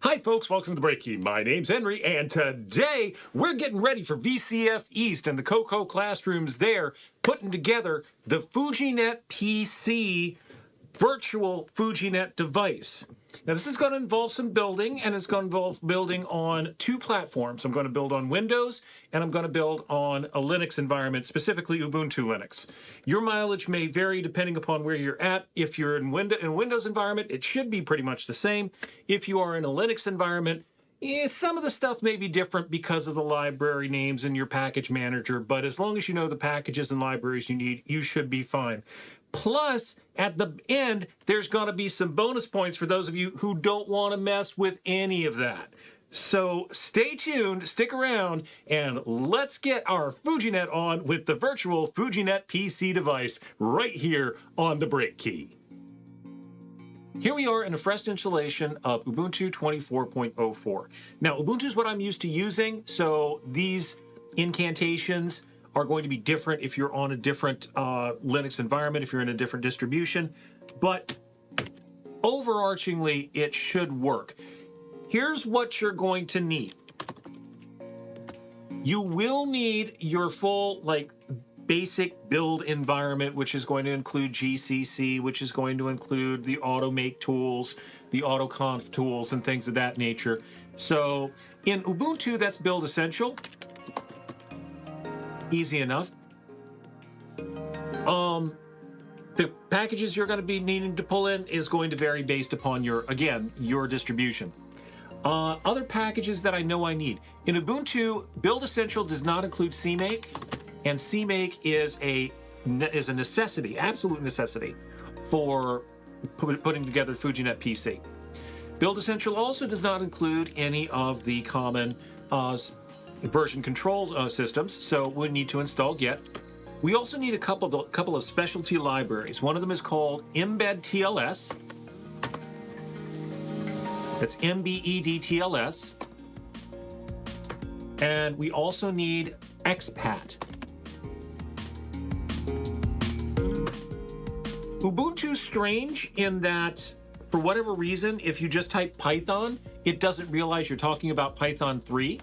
Hi folks, welcome to The Break Key. My name's Henry, and today we're getting ready for VCF East and the CoCo classrooms there, putting together the FujiNet-PC virtual FujiNet device. Now this is going to involve some building, and it's going to involve building on two platforms. I'm going to build on Windows, and I'm going to build on a Linux environment, specifically Ubuntu Linux. Your mileage may vary depending upon where you're at. If you're in a Windows environment, it should be pretty much the same. If you are in a Linux environment, some of the stuff may be different because of the library names in your package manager, but as long as you know the packages and libraries you need, you should be fine. Plus, at the end, there's going to be some bonus points for those of you who don't want to mess with any of that. So stay tuned, stick around, and let's get our FujiNet on with the virtual FujiNet-PC device right here on the Break Key. Here we are in a fresh installation of Ubuntu 24.04. Now, Ubuntu is what I'm used to using, so these incantations are going to be different if you're on a different Linux environment, if you're in a different distribution, but overarchingly, it should work. Here's what you're going to need. You will need your full, basic build environment, which is going to include GCC, which is going to include the automake tools, the autoconf tools, and things of that nature. So in Ubuntu, that's build essential. Easy enough. The packages you're going to be needing to pull in is going to vary based upon your distribution. Other packages that I know I need. In Ubuntu, build essential does not include CMake, and CMake is a necessity, absolute necessity, for putting together FujiNet-PC. Build essential also does not include any of the common version control systems, so we need to install Git. We also need a couple of specialty libraries. One of them is called Embed TLS. That's MBED-TLS. And we also need expat. Ubuntu's strange in that, for whatever reason, if you just type Python, it doesn't realize you're talking about Python 3.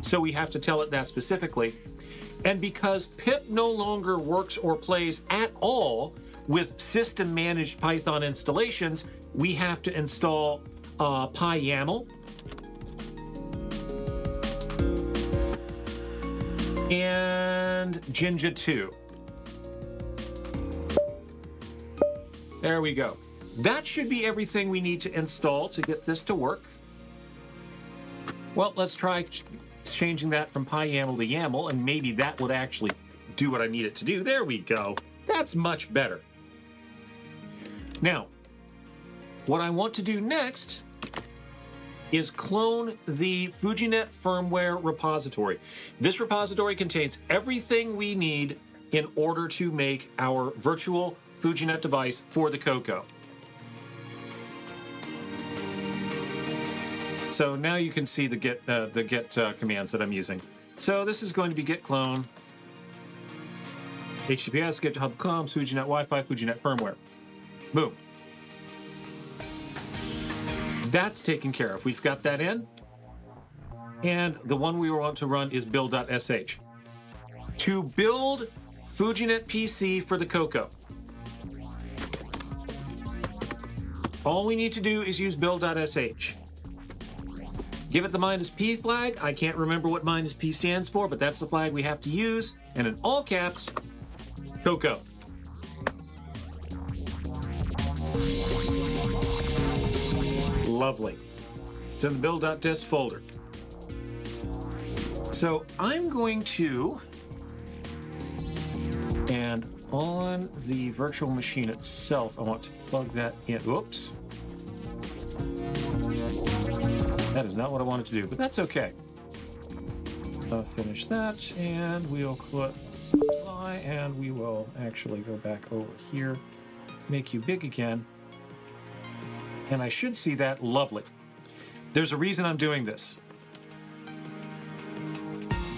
So we have to tell it that specifically. And because pip no longer works or plays at all with system-managed Python installations, we have to install PyYAML and Jinja 2. There we go. That should be everything we need to install to get this to work. Well, let's try changing that from PyYAML to YAML, and maybe that would actually do what I need it to do. There we go. That's much better. Now, what I want to do next is clone the FujiNet firmware repository. This repository contains everything we need in order to make our virtual FujiNet device for the CoCo. So now you can see the git commands that I'm using. So this is going to be git clone, HTTPS, github.com, FujiNet Wi-Fi, FujiNet firmware. Boom. That's taken care of. We've got that in. And the one we want to run is build.sh. To build FujiNet-PC for the CoCo, all we need to do is use build.sh. Give it the -P flag. I can't remember what -P stands for, but that's the flag we have to use. And in all caps, CoCo. Lovely. It's in the build.dist folder. So I'm going to, and on the virtual machine itself, I want to plug that in. Whoops. That is not what I wanted to do, but that's okay. Finish that, and we'll click apply, and we will actually go back over here, make you big again, and I should see that. Lovely. There's a reason I'm doing this.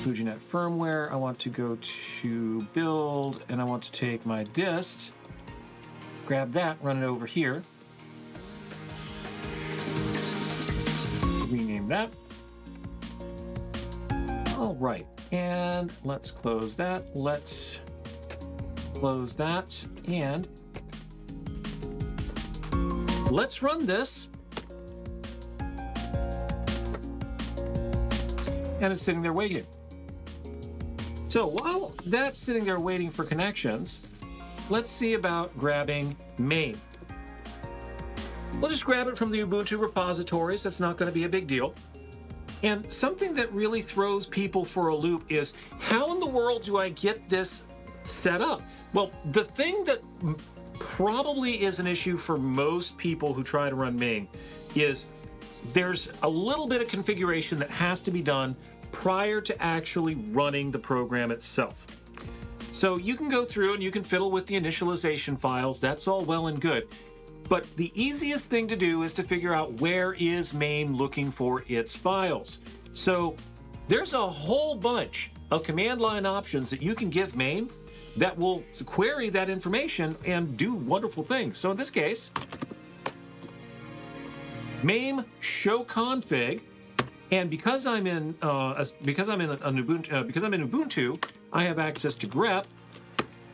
FujiNet firmware, I want to go to build, and I want to take my dist, grab that, run it over here. that. All right, and let's close that. Let's close that, and let's run this. And it's sitting there waiting. So while that's sitting there waiting for connections, let's see about grabbing MAME. We'll just grab it from the Ubuntu repositories. That's not going to be a big deal. And something that really throws people for a loop is, how in the world do I get this set up? Well, the thing that probably is an issue for most people who try to run MAME is there's a little bit of configuration that has to be done prior to actually running the program itself. So you can go through and you can fiddle with the initialization files. That's all well and good. But the easiest thing to do is to figure out where is MAME looking for its files. So there's a whole bunch of command line options that you can give MAME that will query that information and do wonderful things. So in this case, MAME show config, and because I'm in Ubuntu, I have access to grep,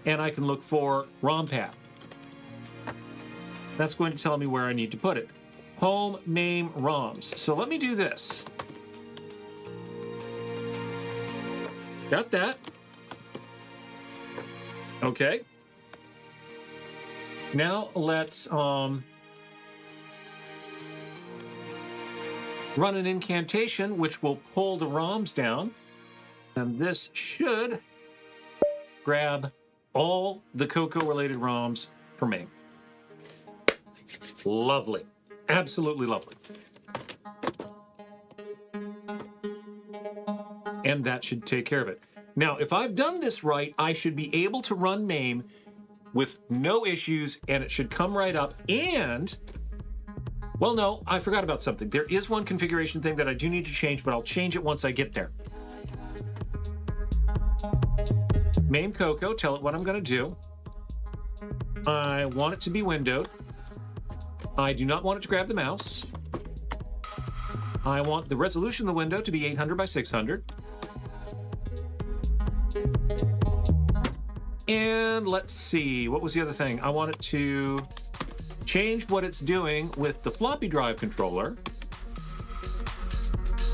and I can look for ROM path. That's going to tell me where I need to put it. Home MAME ROMs. So let me do this. Got that. Okay. Now let's run an incantation which will pull the ROMs down. And this should grab all the CoCo related ROMs for MAME. Lovely. Absolutely lovely. And that should take care of it. Now, if I've done this right, I should be able to run MAME with no issues, and it should come right up. And, well, no, I forgot about something. There is one configuration thing that I do need to change, but I'll change it once I get there. MAME CoCo, tell it what I'm going to do. I want it to be windowed. I do not want it to grab the mouse. I want the resolution of the window to be 800 by 600. And let's see, what was the other thing? I want it to change what it's doing with the floppy drive controller.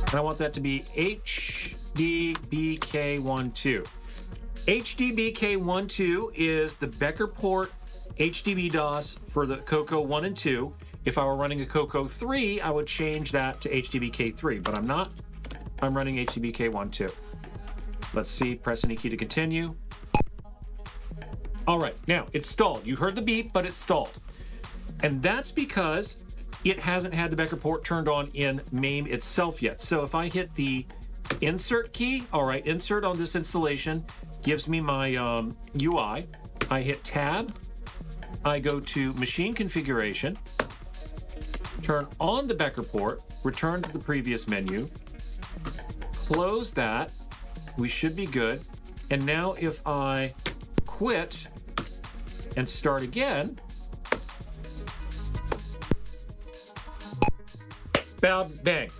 And I want that to be HDBK12. HDBK12 is the Becker port HDB DOS for the CoCo 1 and 2. If I were running a CoCo 3, I would change that to HDBK3, but I'm not. I'm running HDBK12. Let's see, press any key to continue. All right, now it's stalled. You heard the beep, but it's stalled. And that's because it hasn't had the Becker port turned on in MAME itself yet. So if I hit the insert key, all right, insert on this installation gives me my UI. I hit tab. I go to machine configuration, turn on the Becker port, return to the previous menu, close that, we should be good. And now if I quit and start again, bang,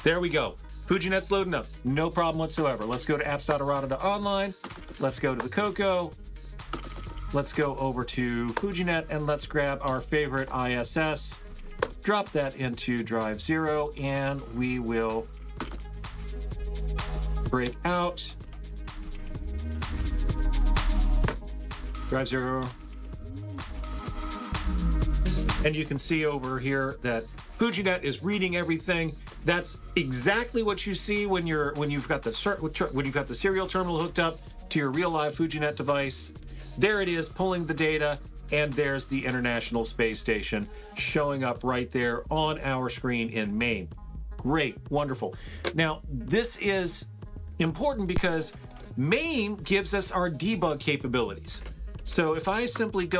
there we go. FujiNet's loading up, no problem whatsoever. Let's go to apps.errata.online, let's go to the CoCo, let's go over to FujiNet, and let's grab our favorite ISS, drop that into drive 0, and we will break out. Drive 0. And you can see over here that FujiNet is reading everything. That's exactly what you see when you've got the serial terminal hooked up to your real live FujiNet device. There it is, pulling the data, and there's the International Space Station showing up right there on our screen in MAME. Great, wonderful. Now, this is important because MAME gives us our debug capabilities. So if I simply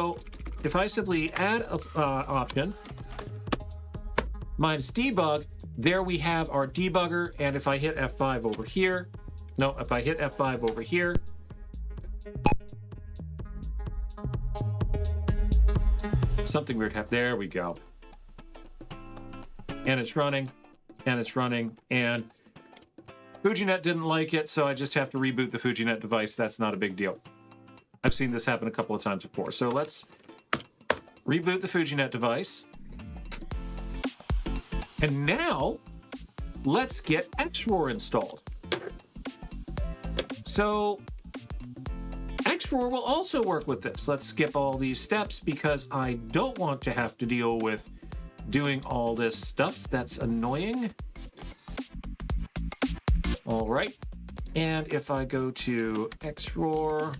add an option, minus debug, there we have our debugger, and if I hit F5 over here, if I hit F5 over here, something weird happened. There we go. And it's running. and it's running, and FujiNet didn't like it, so I just have to reboot the FujiNet device. That's not a big deal. I've seen this happen a couple of times before. So let's reboot the FujiNet device. And now, let's get XRoar installed. So, XRoar will also work with this. Let's skip all these steps because I don't want to have to deal with doing all this stuff. That's annoying. All right. And if I go to XRoar,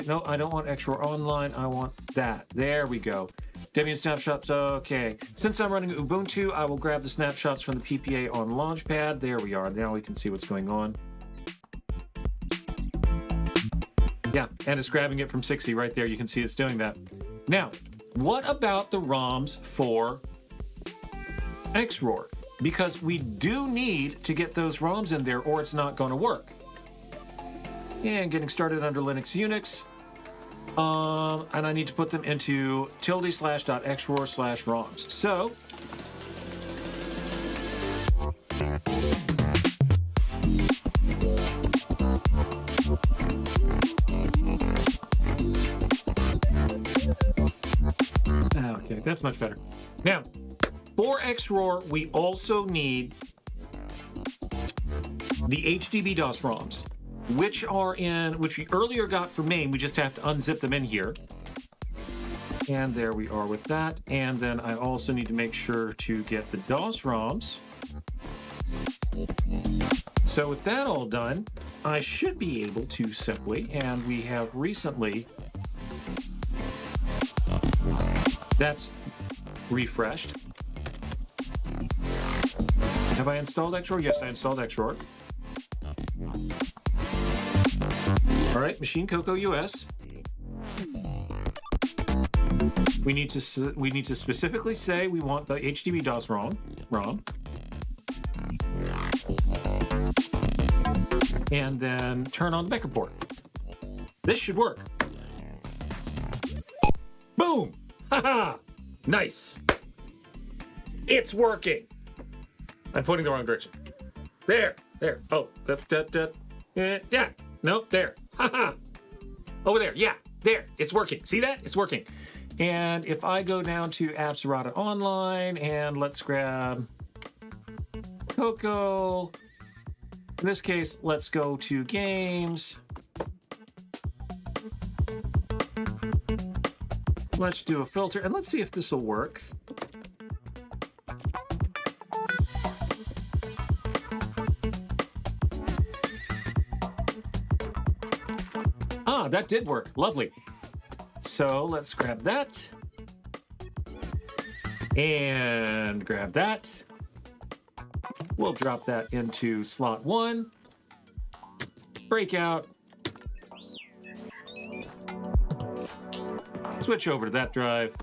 no, I don't want XRoar Online. I want that. There we go. Debian snapshots. Okay. Since I'm running Ubuntu, I will grab the snapshots from the PPA on Launchpad. There we are. Now we can see what's going on. Yeah, and it's grabbing it from 60 right there. You can see it's doing that. Now, what about the ROMs for XRoar? Because we do need to get those ROMs in there or it's not going to work. And getting started under Linux Unix. And I need to put them into //.xroar/ROMs. So, okay, that's much better. Now, for XRoar, we also need the HDB-DOS ROMs, which we earlier got for MAME. We just have to unzip them in here. And there we are with that. And then I also need to make sure to get the DOS ROMs. So with that all done, I should be able to simply, and we have recently, that's refreshed. Have I installed XRoar? Yes, I installed XRoar. All right, machine CoCo US. We need to specifically say we want the HDB DOS ROM. And then turn on the becker port. This should work. Boom! Haha! Nice. It's working. I'm pointing the wrong direction. There. Oh, yeah. Nope, there. Haha. Over there. Yeah, there. It's working. See that? It's working. And if I go down to Apps Errata Online and let's grab CoCo. In this case, let's go to Games. Let's do a filter and let's see if this will work. Ah, that did work. Lovely. So let's grab that. And grab that. We'll drop that into slot 1. Breakout. Switch over to that drive.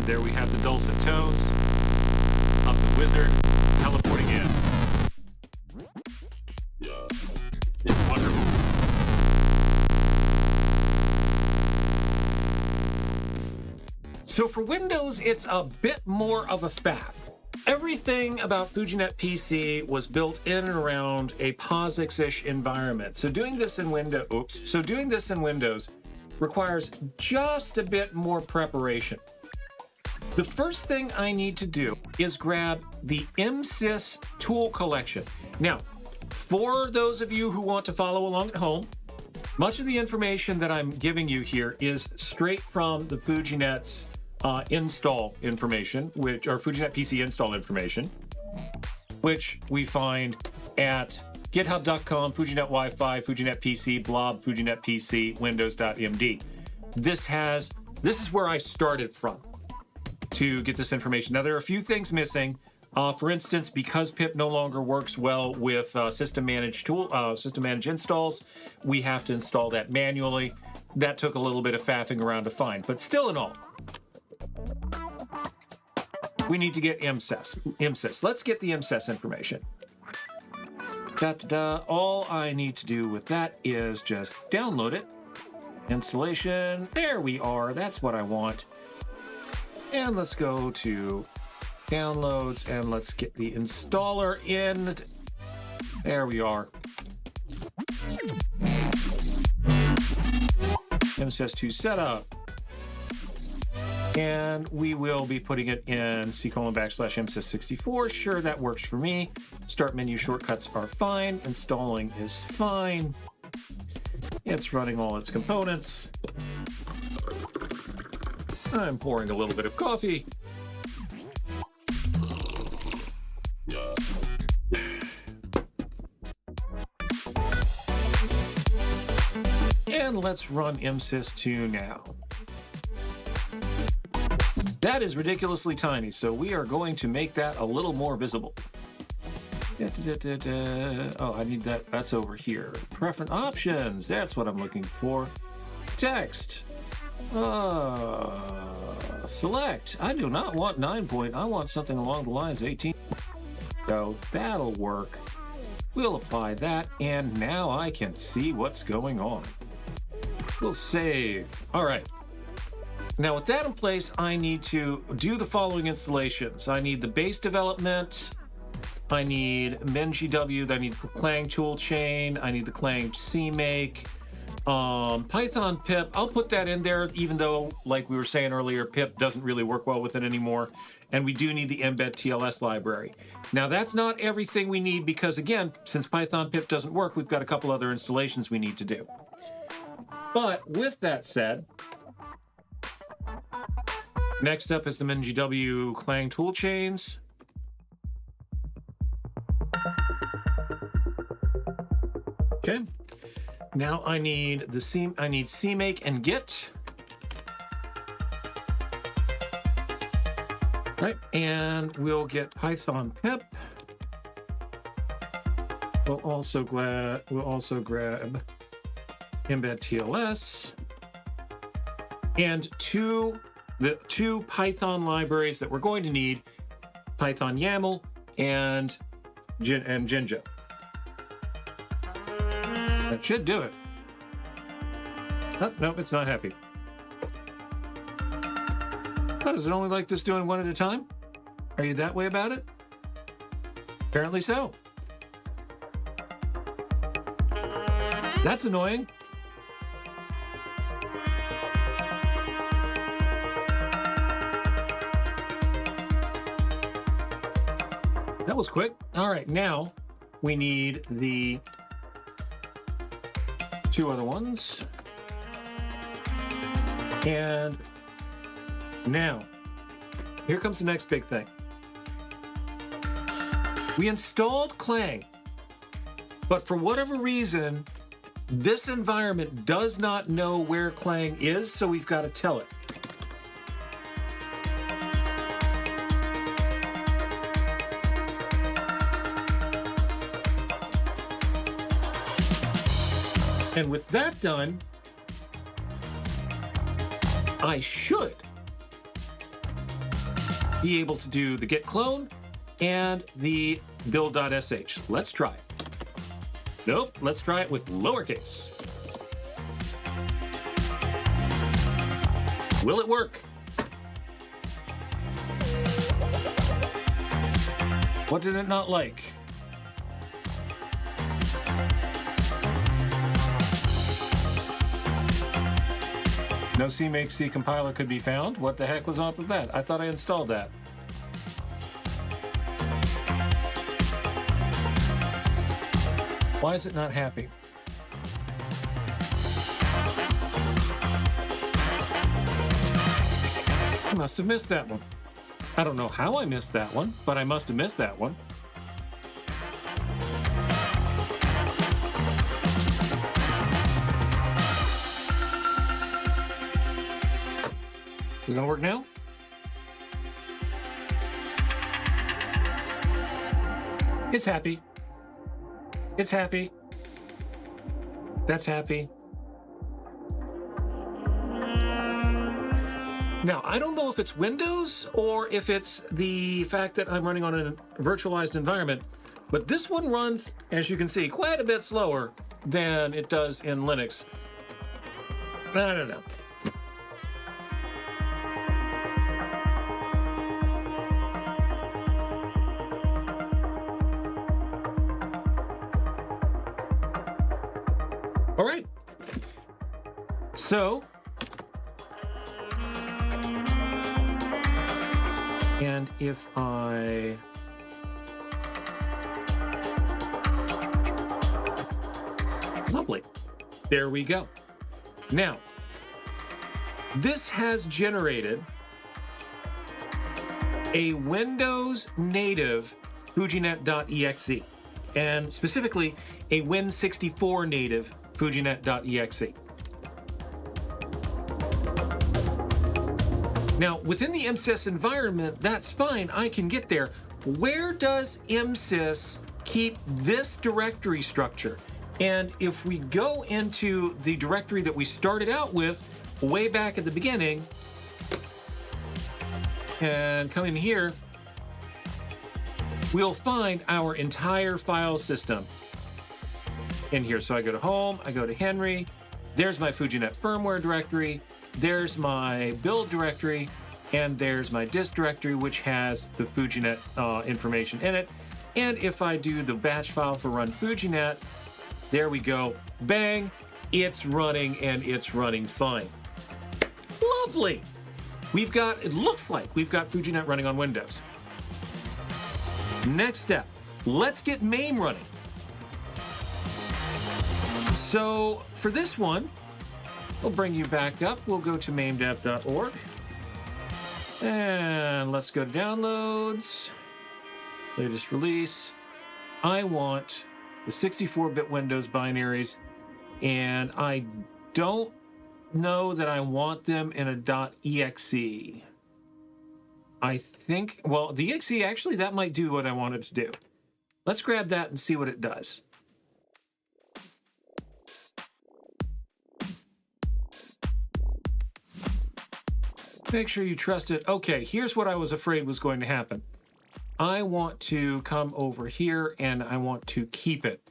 There we have the dulcet tones of the wizard teleporting in. Wonderful. So for Windows, it's a bit more of a faff. Everything about FujiNet-PC was built in and around a POSIX-ish environment. So doing this in Windows requires just a bit more preparation. The first thing I need to do is grab the MSys tool collection. Now, for those of you who want to follow along at home, much of the information that I'm giving you here is straight from the FujiNet's install information, or FujiNet-PC install information, which we find at github.com, FujiNet Wi-Fi, FujiNet-PC, blob, FujiNet-PC, windows.md. This is where I started from to get this information. Now, there are a few things missing. For instance, because pip no longer works well with system managed installs, we have to install that manually. That took a little bit of faffing around to find, but still in all, we need to get MSys. Let's get the MSys information. All I need to do with that is just download it. Installation. There we are. That's what I want. And let's go to downloads and let's get the installer in. There we are. MSys2 setup. And we will be putting it in C:\MSys64. Sure, that works for me. Start menu shortcuts are fine. Installing is fine. It's running all its components. I'm pouring a little bit of coffee. And let's run MSys2 now. That is ridiculously tiny, so we are going to make that a little more visible. Oh, I need that. That's over here. Preference options. That's what I'm looking for. Text. Select. I do not want 9 point. I want something along the lines of 18. So that'll work. We'll apply that, and now I can see what's going on. We'll save. All right. Now with that in place, I need to do the following installations. I need the base development. I need MinGW. I need the Clang toolchain. I need the Clang CMake. Python pip. I'll put that in there, even though, like we were saying earlier, pip doesn't really work well with it anymore. And we do need the embed TLS library. Now that's not everything we need because, again, since Python pip doesn't work, we've got a couple other installations we need to do. But with that said, next up is the MinGW Clang toolchains. Okay. Now I need CMake and Git. Right, and we'll get Python pip. We'll also grab embed TLS and the two Python libraries that we're going to need: Python YAML and Jinja. That should do it. Oh, no, it's not happy. Oh, does it only like this doing one at a time? Are you that way about it? Apparently so. That's annoying. That was quick. All right, now we need the two other ones. And now, here comes the next big thing. We installed Clang, but for whatever reason, this environment does not know where Clang is, so we've got to tell it. And with that done, I should be able to do the git clone and the build.sh. Let's try it. Nope, let's try it with lowercase. Will it work? What did it not like? No CMake C compiler could be found. What the heck was up with that? I thought I installed that. Why is it not happy? I must have missed that one. I don't know how I missed that one, but I must have missed that one. Is it gonna work now? It's happy. It's happy. That's happy. Now, I don't know if it's Windows or if it's the fact that I'm running on a virtualized environment, but this one runs, as you can see, quite a bit slower than it does in Linux. I don't know. All right. So, and if I lovely. There we go. Now, this has generated a Windows native FujiNet.exe, and specifically a Win64 native FujiNet.exe. Now, within the MSys environment, that's fine, I can get there. Where does MSys keep this directory structure? And if we go into the directory that we started out with way back at the beginning, and come in here, we'll find our entire file system in here. So I go to Home, I go to Henry, there's my FujiNet firmware directory, there's my build directory, and there's my disk directory, which has the FujiNet information in it. And if I do the batch file for run FujiNet, there we go. Bang, it's running, and it's running fine. Lovely. We've got, it looks like we've got FujiNet running on Windows. Next step, let's get MAME running. So for this one, we'll bring you back up. We'll go to mamedev.org. And let's go to downloads, latest release. I want the 64-bit Windows binaries, and I don't know that I want them in a .exe. I think, well, the exe, actually, that might do what I wanted to do. Let's grab that and see what it does. Make sure you trust it. Okay, here's what I was afraid was going to happen. I want to come over here and I want to keep it.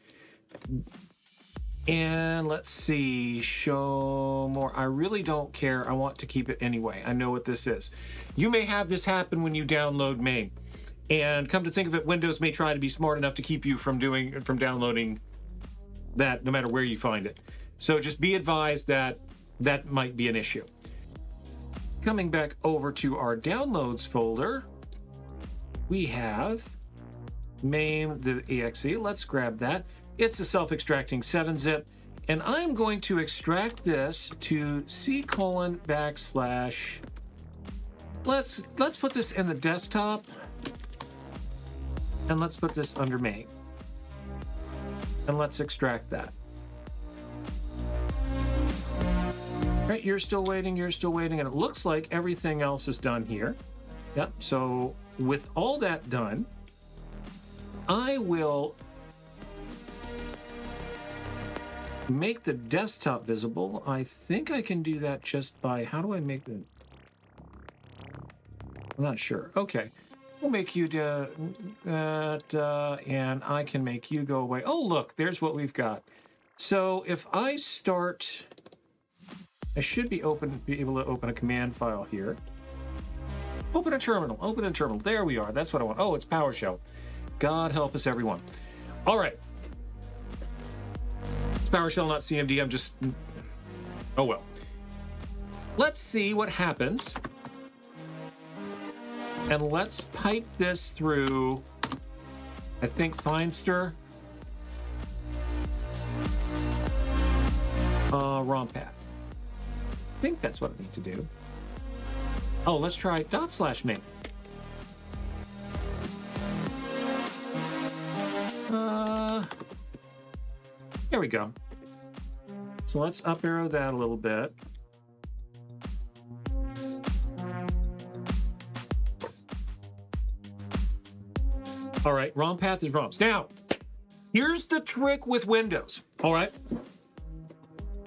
And let's see, show more. I really don't care. I want to keep it anyway. I know what this is. You may have this happen when you download MAME. And come to think of it, Windows may try to be smart enough to keep you from downloading that no matter where you find it. So just be advised that that might be an issue. Coming back over to our downloads folder, we have MAME, the exe. Let's grab that. It's a self-extracting 7-zip, and I'm going to extract this to C:\\. Let's put this in the desktop, and let's put this under MAME, and let's extract that. Right, you're still waiting, and it looks like everything else is done here. Yep, so with all that done, I will make the desktop visible. I think I can do that just by, how do I make the, I'm not sure. Okay, we'll make you do that, and I can make you go away. Oh, look, there's what we've got. So if I start, I should be able to open a command file here. Open a terminal, open a terminal. There we are, that's what I want. Oh, it's PowerShell. God help us, everyone. All right. It's PowerShell, not CMD. I'm just, oh well. Let's see what happens. And let's pipe this through, I think, Finster. ROM path. I think that's what I need to do. Oh, let's try /MAME. There we go. So let's up arrow that a little bit. All right, ROM path is ROMs. Now, here's the trick with Windows, all right?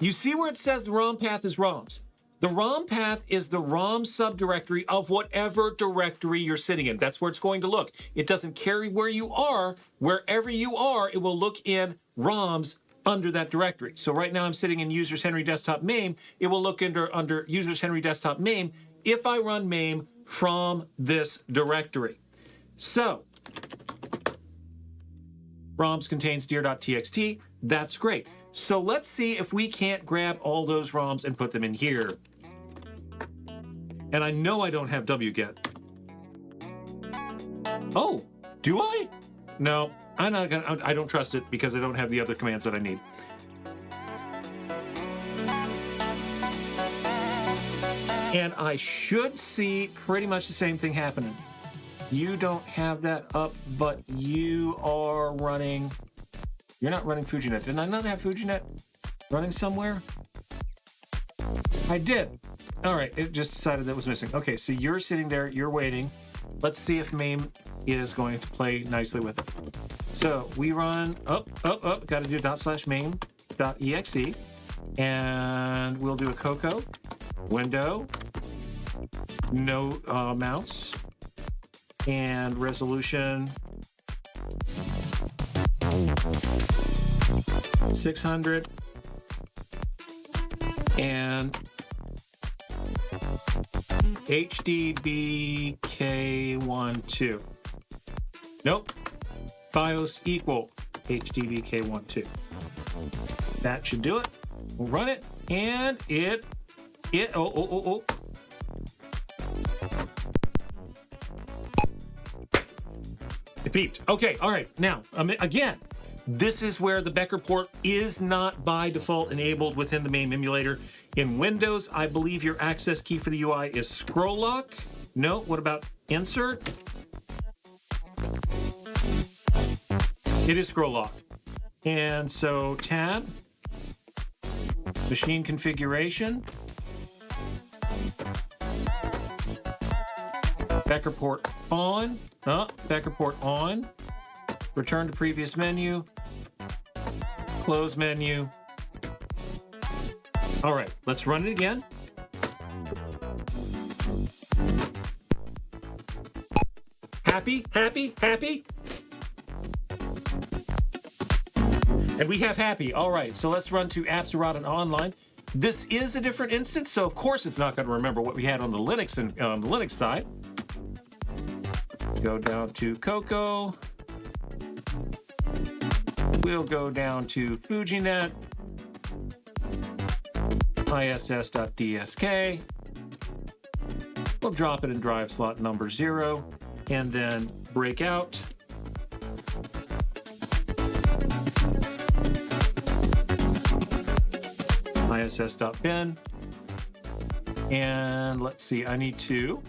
You see where it says the ROM path is ROMs? The ROM path is the ROM subdirectory of whatever directory you're sitting in. That's where it's going to look. It doesn't care where you are. Wherever you are, it will look in ROMs under that directory. So right now I'm sitting in users Henry desktop MAME. It will look under users Henry desktop MAME if I run MAME from this directory. So ROMs contains dir.txt. That's great. So let's see if we can't grab all those ROMs and put them in here. And I know I don't have wget. Oh, do I? No, I'm not gonna. I don't trust it because I don't have the other commands that I need. And I should see pretty much the same thing happening. You don't have that up, but you are running. You're not running FujiNet. Did I not have FujiNet running somewhere? I did. All right, it just decided that was missing. Okay, so you're sitting there, you're waiting. Let's see if MAME is going to play nicely with it. So we run, got to do /mame.exe, and we'll do a CoCo, window, no mouse, and resolution 600, and HDBK12. Nope. BIOS equal HDBK12. That should do it. We'll run it, and it It beeped. Okay, all right. Now, again, this is where the Becker port is not by default enabled within the MAME emulator. In Windows, I believe your access key for the UI is scroll lock. No, what about insert? It is scroll lock. And so tab, machine configuration, Becker port on, Becker port on, return to previous menu, close menu. All right, let's run it again. Happy, happy, happy. And we have happy. All right, so let's run to apps errata online. This is a different instance, so of course it's not going to remember what we had on the Linux and on the Linux side. Go down to CoCo. We'll go down to FujiNet, iss.dsk. We'll drop it in drive slot number 0, and then break out. iss.bin. And let's see, I need to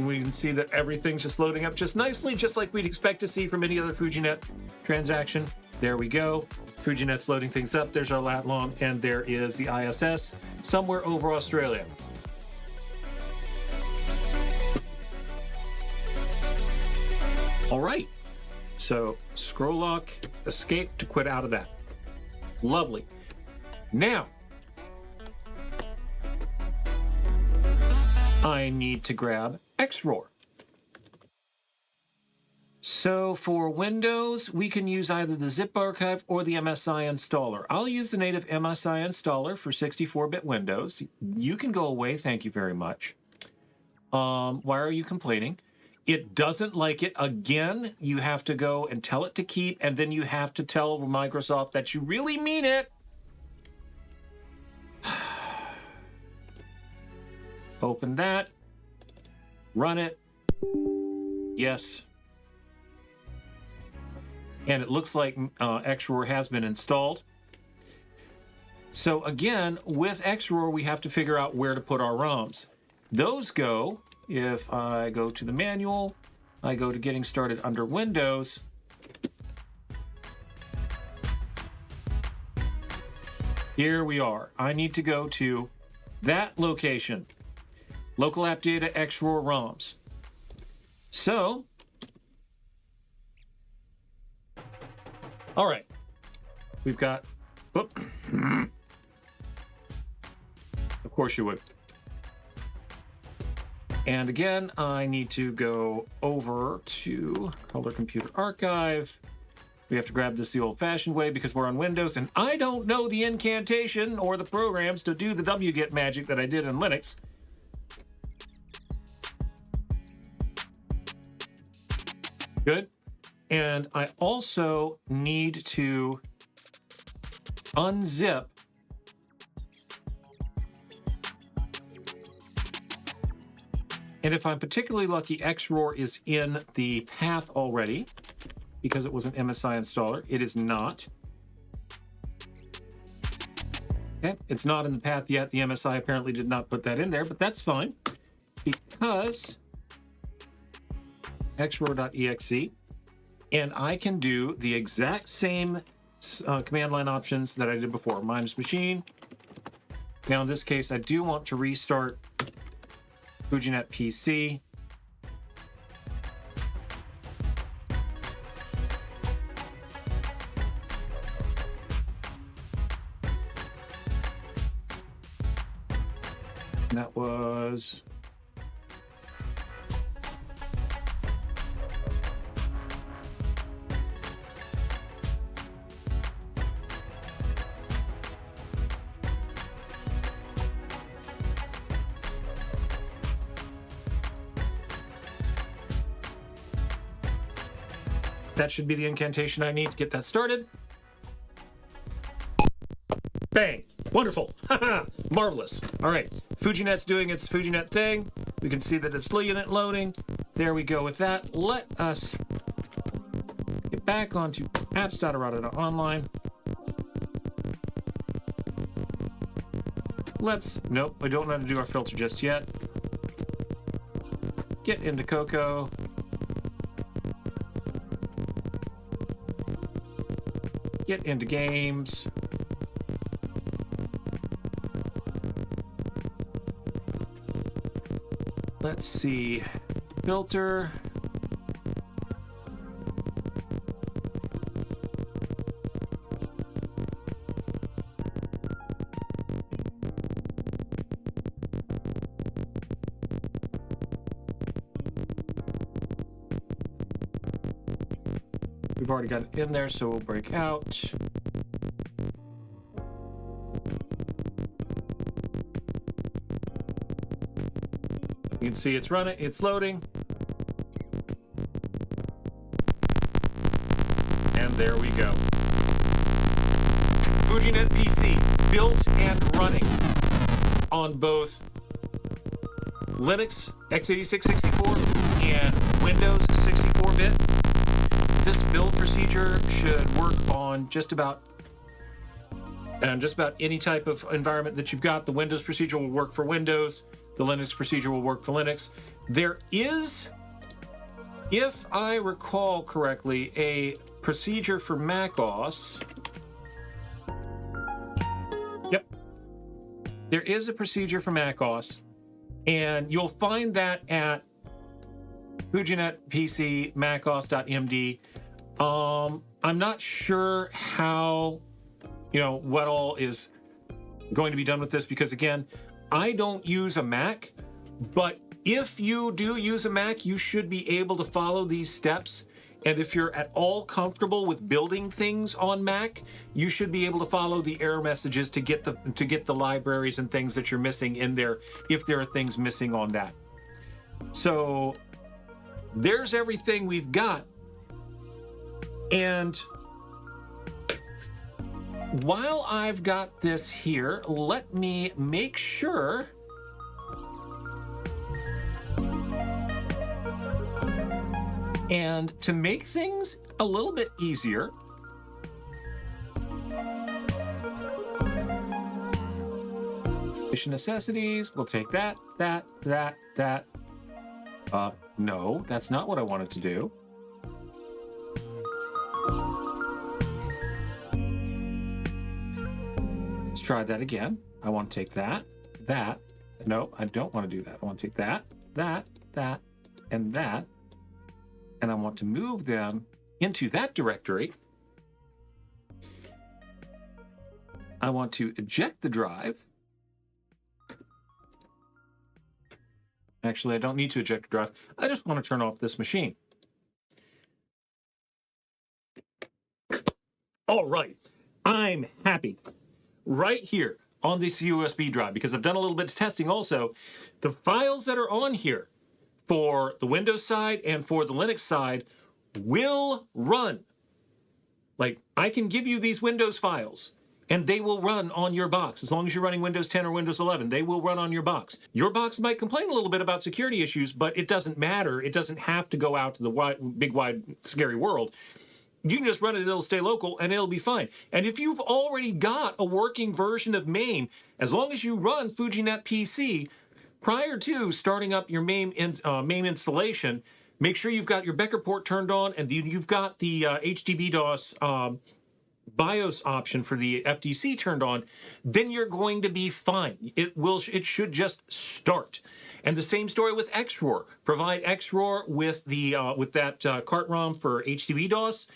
we can see that everything's just loading up just nicely, just like we'd expect to see from any other FujiNet transaction. There we go. FujiNet's loading things up. There's our lat long, and there is the ISS somewhere over Australia. All right. So scroll lock, escape to quit out of that. Lovely. Now, I need to grab XRoar. So for Windows, we can use either the zip archive or the MSI installer. I'll use the native MSI installer for 64-bit Windows. You can go away, thank you very much. Why are you complaining? It doesn't like it. Again, you have to go and tell it to keep, and then you have to tell Microsoft that you really mean it. Open that, run it, yes. And it looks like XRoar has been installed. So again, with XRoar, we have to figure out where to put our ROMs. Those go, if I go to the manual, I go to getting started under Windows. Here we are. I need to go to that location. Local app data, XRoar ROMs. So, All right. We've got, whoop. Of course you would. And again, I need to go over to Color Computer Archive. We have to grab this the old-fashioned way because we're on Windows, and I don't know the incantation or the programs to do the wget magic that I did in Linux. Good. And I also need to unzip and if I'm particularly lucky, XRoar is in the path already because it was an MSI installer. It is not. Okay, it's not in the path yet. The MSI apparently did not put that in there, but that's fine because XRoar.exe, and I can do the exact same command line options that I did before. Minus machine. Now in this case, I do want to restart FujiNet-PC. And that was that should be the incantation I need to get that started. Bang! Wonderful! Haha! Marvelous! All right, FujiNet's doing its FujiNet thing. We can see that it's FujiNet loading. There we go with that. Let us get back onto apps.errata.online. Nope, I don't know how to do our filter just yet. Get into CoCo. Get into games. Let's see. Filter. We've already got it in there, so we'll break out. You can see it's running, it's loading. And there we go. FujiNet-PC, built and running on both Linux, x86 64, and Windows 64-bit. This build procedure should work on just about any type of environment that you've got. The Windows procedure will work for Windows. The Linux procedure will work for Linux. There is, if I recall correctly, a procedure for macOS. Yep. There is a procedure for macOS, and you'll find that at FujiNet-PC macOS.md. I'm not sure how, what all is going to be done with this because, again, I don't use a Mac, but if you do use a Mac, you should be able to follow these steps. And if you're at all comfortable with building things on Mac, you should be able to follow the error messages to get the libraries and things that you're missing in there if there are things missing on that. So there's everything we've got. And while I've got this here, let me make sure and to make things a little bit easier, mission necessities, we'll take that. No, that's not what I wanted to do. Let's try that again. I want to take that. No, I don't want to do that. I want to take that, and that. And I want to move them into that directory. I want to eject the drive. Actually, I don't need to eject the drive. I just want to turn off this machine. All right, I'm happy. Right here on this USB drive, because I've done a little bit of testing also, the files that are on here for the Windows side and for the Linux side will run. Like, I can give you these Windows files, and they will run on your box. As long as you're running Windows 10 or Windows 11, they will run on your box. Your box might complain a little bit about security issues, but it doesn't matter. It doesn't have to go out to the big, wide, scary world. You can just run it, it'll stay local, and it'll be fine. And if you've already got a working version of MAME, as long as you run FujiNet-PC, prior to starting up your MAME installation, make sure you've got your Becker port turned on, and you've got the HDB-DOS BIOS option for the FTC turned on, then you're going to be fine. It should just start. And the same story with XRoar. Provide XRoar with that cart ROM for HDB-DOS.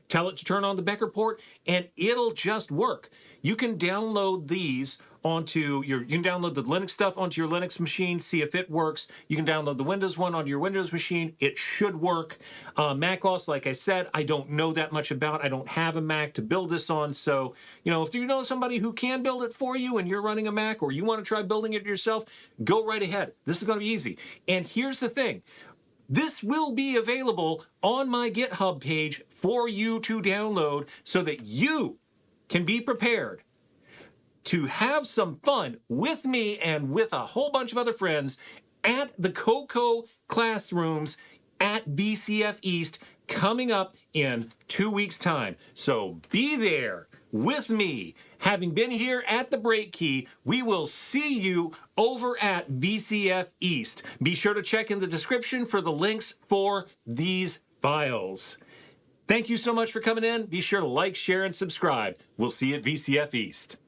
Tell it to turn on the Becker port, and it'll just work. You can download these onto you can download the Linux stuff onto your Linux machine, see if it works. You can download the Windows one onto your Windows machine. It should work. macOS, like I said, I don't know that much about. I don't have a Mac to build this on. So, if you know somebody who can build it for you and you're running a Mac, or you want to try building it yourself, go right ahead. This is going to be easy. And here's the thing. This will be available on my GitHub page for you to download so that you can be prepared to have some fun with me and with a whole bunch of other friends at the CoCo classrooms at VCF East coming up in 2 weeks' time. So be there with me. Having been here at the break key, we will see you over at VCF East. Be sure to check in the description for the links for these files. Thank you so much for coming in. Be sure to like, share, and subscribe. We'll see you at VCF East.